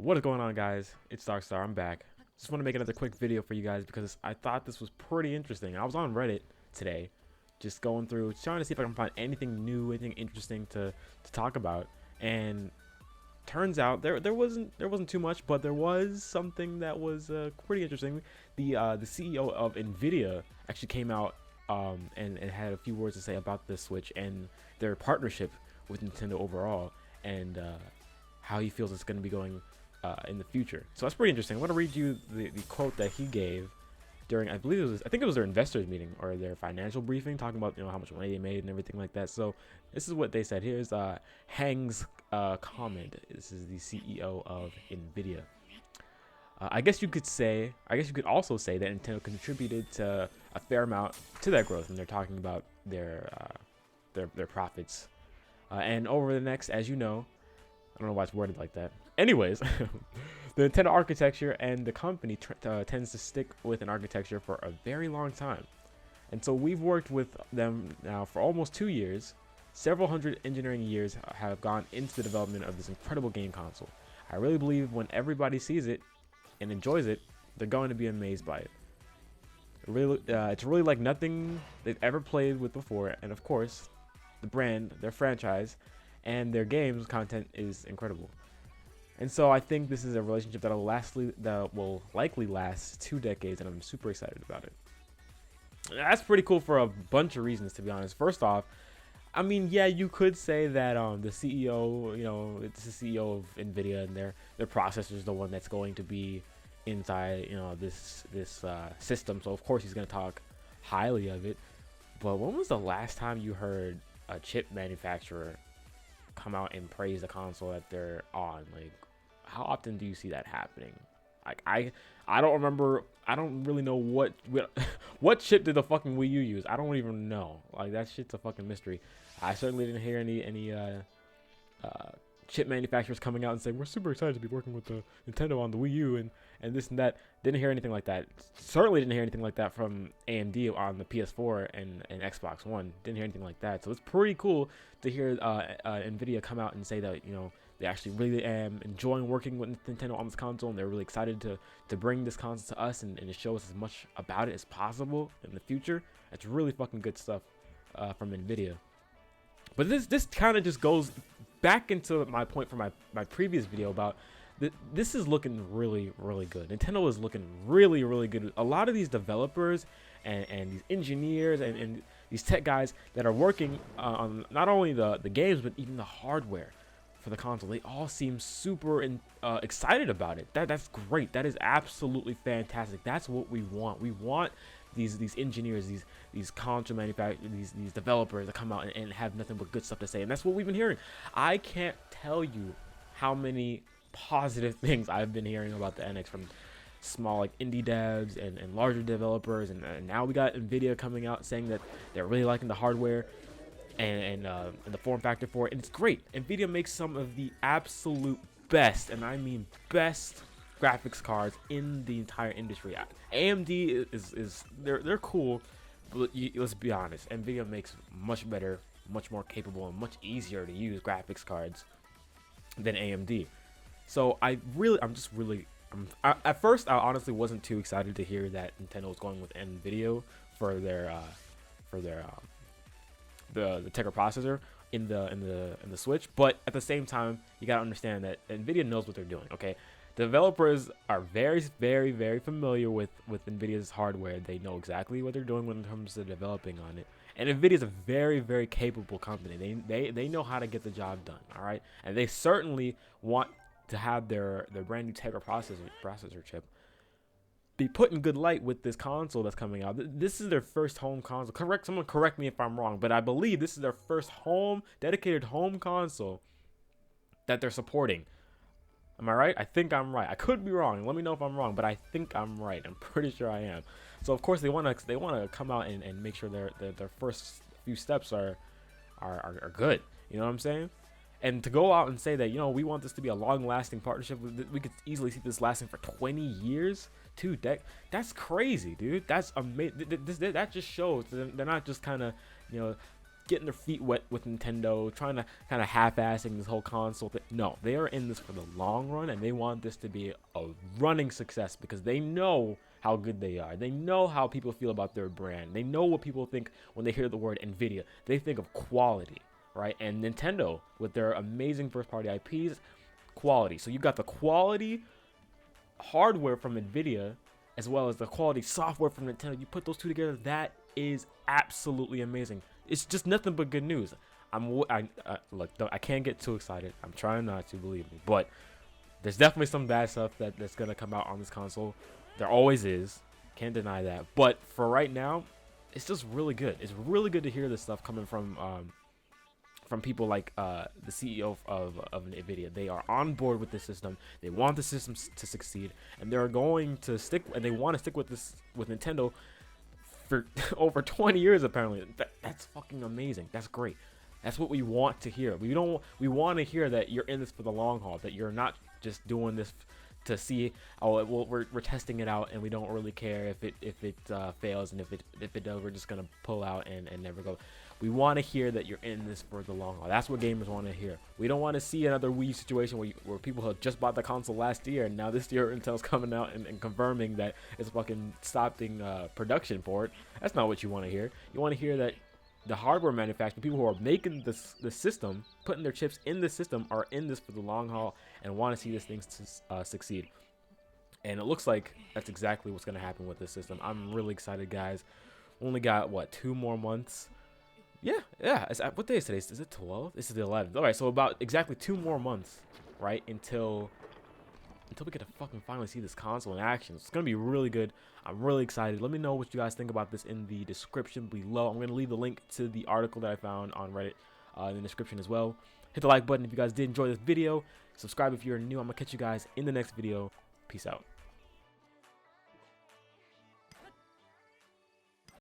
What is going on, guys? It's Darkstar. I'm back. Just want to make another quick video for you guys because I thought this was pretty interesting. I was on Reddit today, just going through, trying to see if I can find anything new, anything interesting to talk about. And turns out there wasn't too much, but there was something that was pretty interesting. The CEO of Nvidia actually came out and had a few words to say about the Switch and their partnership with Nintendo overall, and how he feels it's going to be going in the future. So that's pretty interesting. I want to read you the quote that he gave during, I think it was their investors meeting or their financial briefing, talking about how much money they made and everything like that. So this is what they said. Here's Hang's comment. This is the CEO of Nvidia. I guess you could also say that Nintendo contributed to a fair amount to that growth, and they're talking about their profits. And over the next, as you know, I don't know why it's worded like that. Anyways, the Nintendo architecture and the company tends to stick with an architecture for a very long time. And so we've worked with them now for almost 2 years. Several hundred engineering years have gone into the development of this incredible game console. I really believe when everybody sees it and enjoys it, they're going to be amazed by it. It's really like nothing they've ever played with before. And of course, the brand, their franchise, and their games content is incredible. And so I think this is a relationship that will likely last 2 decades, and I'm super excited about it. That's pretty cool for a bunch of reasons, to be honest. First off, I mean, yeah, you could say that the CEO, it's the CEO of Nvidia, and their processor is the one that's going to be inside, this system. So of course he's going to talk highly of it. But when was the last time you heard a chip manufacturer come out and praise the console that they're on? Like, how often do you see that happening? Like, I don't remember. I don't really know what chip did the fucking Wii U use. I don't even know. Like, that shit's a fucking mystery. I certainly didn't hear any chip manufacturers coming out and saying we're super excited to be working with the Nintendo on the Wii U and this and that. Didn't hear anything like that. Certainly didn't hear anything like that from AMD on the PS4 and Xbox One. Didn't hear anything like that. So it's pretty cool to hear Nvidia come out and say that they actually really am enjoying working with Nintendo on this console, and they're really excited to bring this console to us and to show us as much about it as possible in the future. That's really fucking good stuff from Nvidia. But this kind of just goes back into my point from my previous video about this is looking really, really good. Nintendo is looking really, really good. A lot of these developers and these engineers and these tech guys that are working on not only the games but even the hardware for the console, they all seem super excited about it. That's great. That is absolutely fantastic. That's what we want. We want these engineers, these console manufacturers, these developers to come out and have nothing but good stuff to say. And that's what we've been hearing. I can't tell you how many positive things I've been hearing about the NX from small like indie devs and larger developers, and now we got Nvidia coming out saying that they're really liking the hardware and the form factor for it, and it's great. Nvidia makes some of the absolute best, and I mean best, graphics cards in the entire industry. AMD is they're cool, but let's be honest, Nvidia makes much better, much more capable, and much easier to use graphics cards than AMD. So at first I honestly wasn't too excited to hear that Nintendo was going with Nvidia for their the Tegra processor in the Switch, but at the same time you gotta understand that Nvidia knows what they're doing. Okay, developers are very, very, very familiar with Nvidia's hardware. They know exactly what they're doing when it comes to developing on it, and Nvidia is a very, very capable company. They know how to get the job done. All right, and they certainly want to have their brand new Tegra processor chip be put in good light with this console that's coming out. This is their first home console. Someone correct me if I'm wrong, but I believe this is their first dedicated home console that they're supporting. Am I right? I think I'm right. I could be wrong. Let me know if I'm wrong, but I think I'm right. I'm pretty sure I am. So of course they want to come out and make sure their first few steps are good. You know what I'm saying? And to go out and say that, we want this to be a long-lasting partnership, we could easily see this lasting for 20 years, that's crazy, dude. That's amazing. That just shows they're not just kind of, getting their feet wet with Nintendo, trying to kind of half-assing this whole console thing. No, they are in this for the long run, and they want this to be a running success because they know how good they are. They know how people feel about their brand. They know what people think when they hear the word Nvidia. They think of quality, right? And Nintendo, with their amazing first-party IPs, quality. So you got the quality hardware from Nvidia as well as the quality software from Nintendo. You put those two together, that is absolutely amazing. It's just nothing but good news. Look, I can't get too excited. I'm trying not to, believe me, but there's definitely some bad stuff that's gonna come out on this console. There always is. Can't deny that. But for right now, it's just really good. It's really good to hear this stuff coming from people like the CEO of Nvidia. They are on board with this system. They want the system to succeed, and they're going to stick. And they want to stick with Nintendo for over 20 years. Apparently, that's fucking amazing. That's great. That's what we want to hear. We want to hear that you're in this for the long haul. That you're not just doing this to see, oh, well, we're testing it out and we don't really care if it fails, and if it does, we're just gonna pull out and never go. We want to hear that you're in this for the long haul. That's what gamers want to hear. We don't want to see another Wii situation where people have just bought the console last year, and now this year Intel's coming out and confirming that it's fucking stopping production for it. That's not what you want to hear. You want to hear that the hardware manufacturers, people who are making the system, putting their chips in the system, are in this for the long haul and want to see this thing succeed. And it looks like that's exactly what's going to happen with this system. I'm really excited, guys. Only got, what, 2 more months? Yeah. What day is today? Is it 12? This is the 11th. All right, so about exactly 2 more months, right, until we get to fucking finally see this console in action. It's going to be really good. I'm really excited. Let me know what you guys think about this in the description below. I'm going to leave the link to the article that I found on Reddit in the description as well. Hit the like button if you guys did enjoy this video. Subscribe if you're new. I'm going to catch you guys in the next video. Peace out.